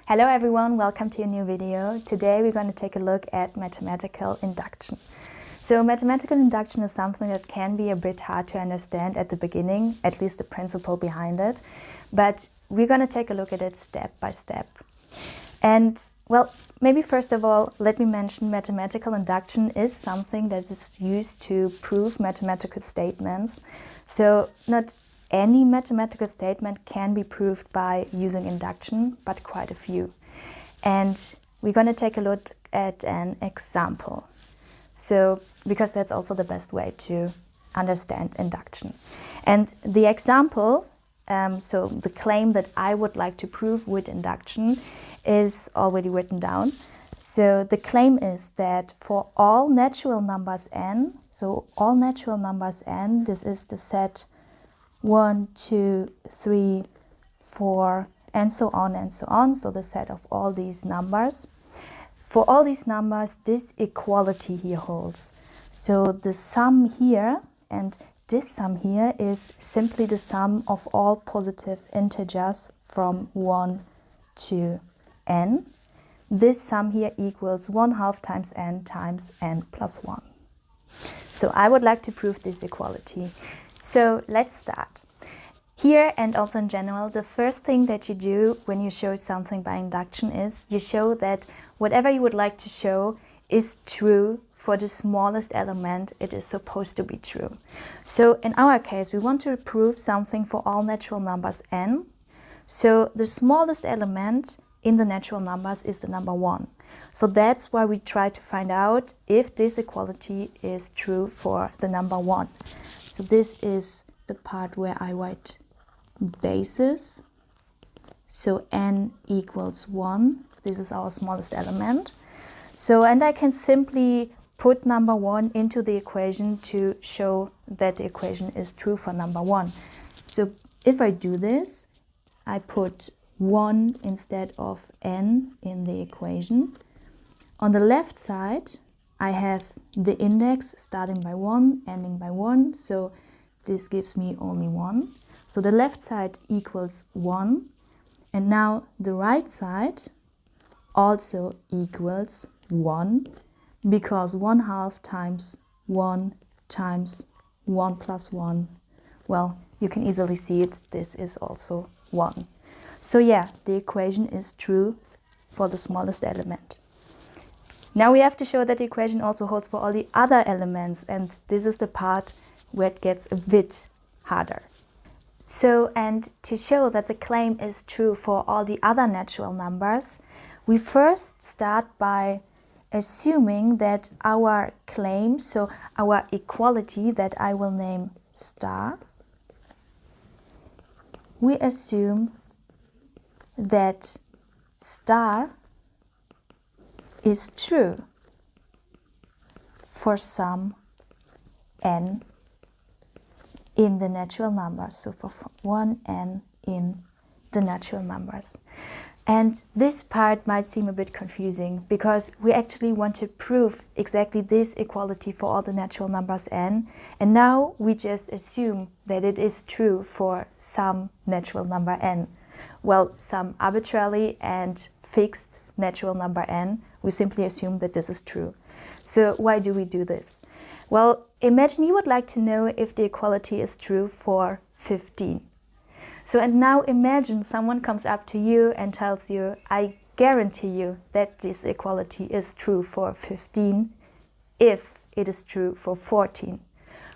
Hello everyone, welcome to a new video. Today we're going to take a look at mathematical induction. So mathematical induction is something that can be a bit hard to understand at the beginning, at least the principle behind it, but we're going to take a look at it step by step. And well, maybe first of all, let me mention mathematical induction is something that is used to prove mathematical statements. So not any mathematical statement can be proved by using induction, but quite a few. And we're going to take a look at an example. So, because that's also the best way to understand induction. And the example, so the claim that I would like to prove with induction is already written down. So the claim is that for all natural numbers n, so all natural numbers n, this is the set 1, 2, 3, 4, and so on and so on. So the set of all these numbers. For all these numbers, this equality here holds. So the sum here and this sum here is simply the sum of all positive integers from 1 to n. This sum here equals 1/2 times n plus 1. So I would like to prove this equality. So let's start. Here and also in general, the first thing that you do when you show something by induction is you show that whatever you would like to show is true for the smallest element it is supposed to be true. So in our case, we want to prove something for all natural numbers n. So the smallest element in the natural numbers is the number 1. So that's why we try to find out if this equality is true for the number 1. So this is the part where I write basis. So n equals 1. This is our smallest element. So, and I can simply put number 1 into the equation to show that the equation is true for number 1. So if I do this, I put 1 instead of n in the equation. On the left side, I have the index starting by 1, ending by 1, so this gives me only 1. So the left side equals 1, and now the right side also equals 1, because 1/2 times 1 times 1 plus 1, well, you can easily see it, this is also 1. So yeah, the equation is true for the smallest element. Now we have to show that the equation also holds for all the other elements, and this is the part where it gets a bit harder. So, and to show that the claim is true for all the other natural numbers, we first start by assuming that our claim, so our equality that I will name star, we assume that star is true for some n in the natural numbers, so for 1n in the natural numbers. And this part might seem a bit confusing because we actually want to prove exactly this equality for all the natural numbers n, and now we just assume that it is true for some natural number n. Well, some arbitrarily and fixed natural number n, we simply assume that this is true. So why do we do this? Well, imagine you would like to know if the equality is true for 15. So, and now imagine someone comes up to you and tells you, I guarantee you that this equality is true for 15 if it is true for 14.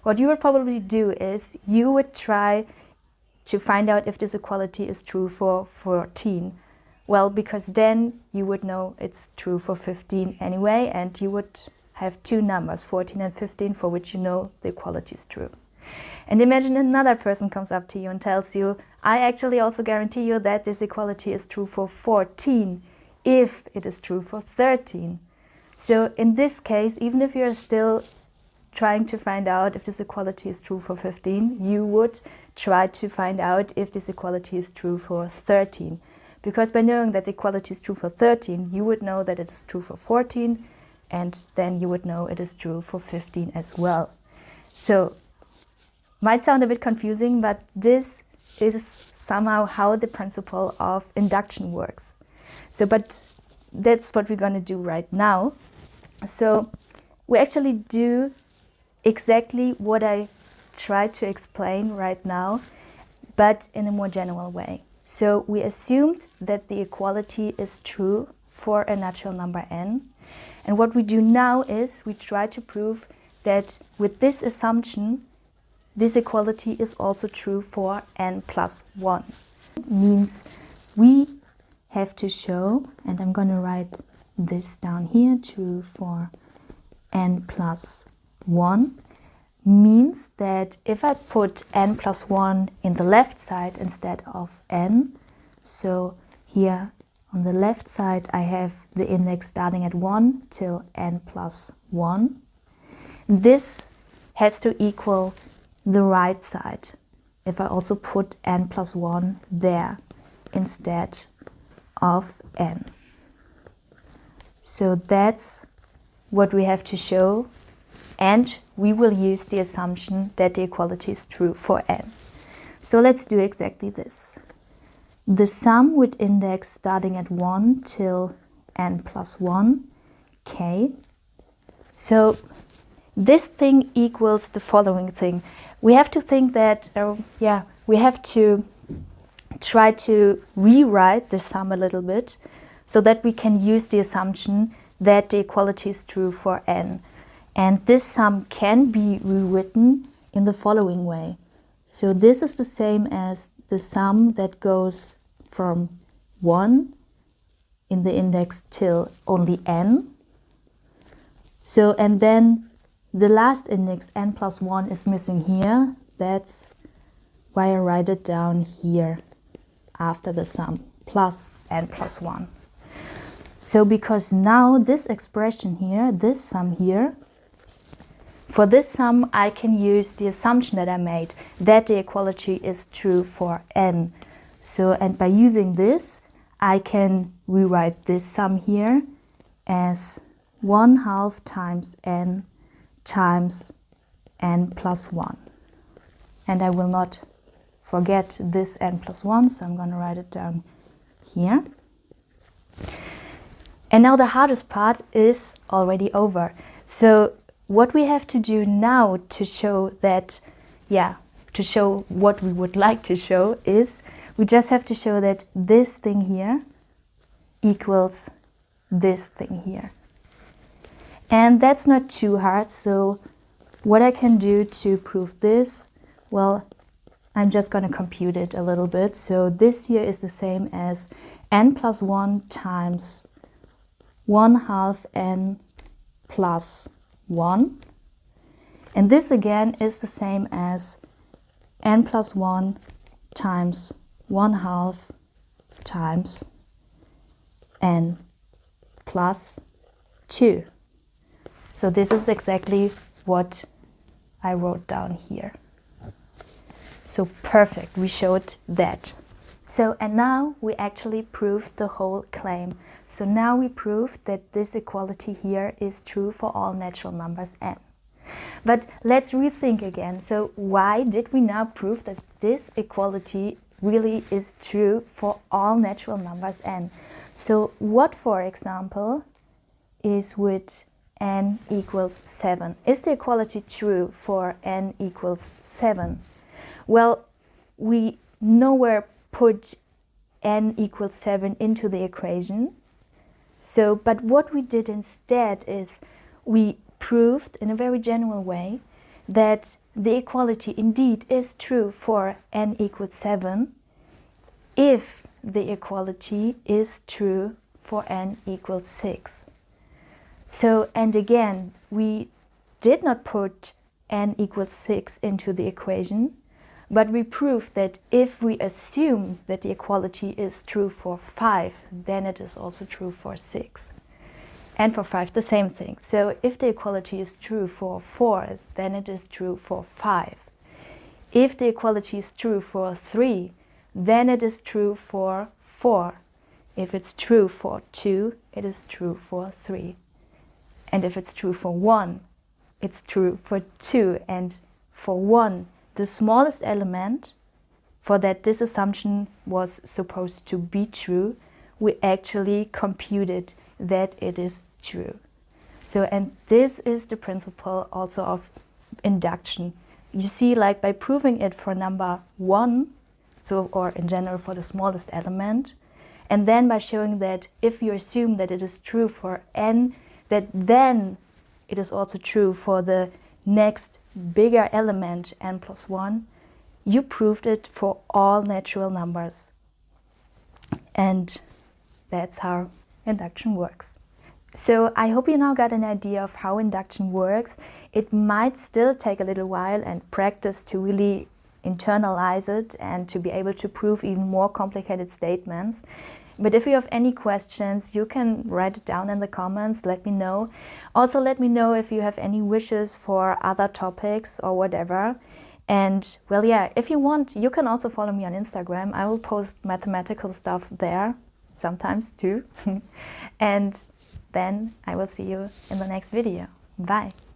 What you would probably do is you would try to find out if this equality is true for 14. Well, because then you would know it's true for 15 anyway, and you would have two numbers, 14 and 15, for which you know the equality is true. And imagine another person comes up to you and tells you, I actually also guarantee you that this equality is true for 14 if it is true for 13. So in this case, even if you're still trying to find out if this equality is true for 15, you would try to find out if this equality is true for 13. Because by knowing that the equality is true for 13, you would know that it is true for 14, and then you would know it is true for 15 as well. So, might sound a bit confusing, but this is somehow how the principle of induction works. So, but that's what we're going to do right now. So we actually do exactly what I tried to explain right now, but in a more general way. So we assumed that the equality is true for a natural number n. And what we do now is we try to prove that with this assumption, this equality is also true for n plus 1. Means we have to show, and I'm going to write this down here, true for n plus 1, means that if I put n plus 1 in the left side instead of n, so here on the left side I have the index starting at 1 till n plus 1, this has to equal the right side if I also put n plus 1 there instead of n. So that's what we have to show, and we will use the assumption that the equality is true for n. So let's do exactly this. The sum with index starting at 1 till n plus 1, k. So this thing equals the following thing. We have to think that, we have to try to rewrite the sum a little bit so that we can use the assumption that the equality is true for n. And this sum can be rewritten in the following way. So this is the same as the sum that goes from 1 in the index till only n. So, and then the last index, n plus 1, is missing here. That's why I write it down here after the sum, plus n plus 1. So because now this expression here, this sum here, for this sum I can use the assumption that I made, that the equality is true for n. So, and by using this, I can rewrite this sum here as 1/2 times n times n plus 1. And I will not forget this n plus 1, so I'm going to write it down here. And now the hardest part is already over. So what we have to do now to show that, to show what we would like to show is we just have to show that this thing here equals this thing here. And that's not too hard, so what I can do to prove this, well, I'm just going to compute it a little bit. So this here is the same as n plus 1 times 1/2 n plus 1. And this again is the same as n plus 1 times 1/2 times n plus 2. So this is exactly what I wrote down here. So perfect, we showed that. So, and now we actually proved the whole claim. So now we proved that this equality here is true for all natural numbers n. But let's rethink again. So why did we now prove that this equality really is true for all natural numbers n? So what, for example, is with n equals 7? Is the equality true for n equals 7? Well, we nowhere put n equals 7 into the equation. So, but what we did instead is we proved in a very general way that the equality indeed is true for n equals 7 if the equality is true for n equals 6. So, and again, we did not put n equals 6 into the equation, but we proved that if we assume that the equality is true for 5, then it is also true for 6. And for 5, the same thing. So if the equality is true for 4, then it is true for 5. If the equality is true for 3, then it is true for 4. If it's true for 2, it is true for 3. And if it's true for 1, it's true for 2. And for 1, the smallest element for that this assumption was supposed to be true we actually computed that it is true. So, and this is the principle also of induction. You see, like by proving it for number 1, so, or in general for the smallest element, and then by showing that if you assume that it is true for n, that then it is also true for the next bigger element, n plus 1, you proved it for all natural numbers. And that's how induction works. So I hope you now got an idea of how induction works. It might still take a little while and practice to really internalize it and to be able to prove even more complicated statements. But if you have any questions, you can write it down in the comments, let me know. Also let me know if you have any wishes for other topics or whatever. And well, yeah, if you want, you can also follow me on Instagram. I will post mathematical stuff there, sometimes too. And then I will see you in the next video. Bye!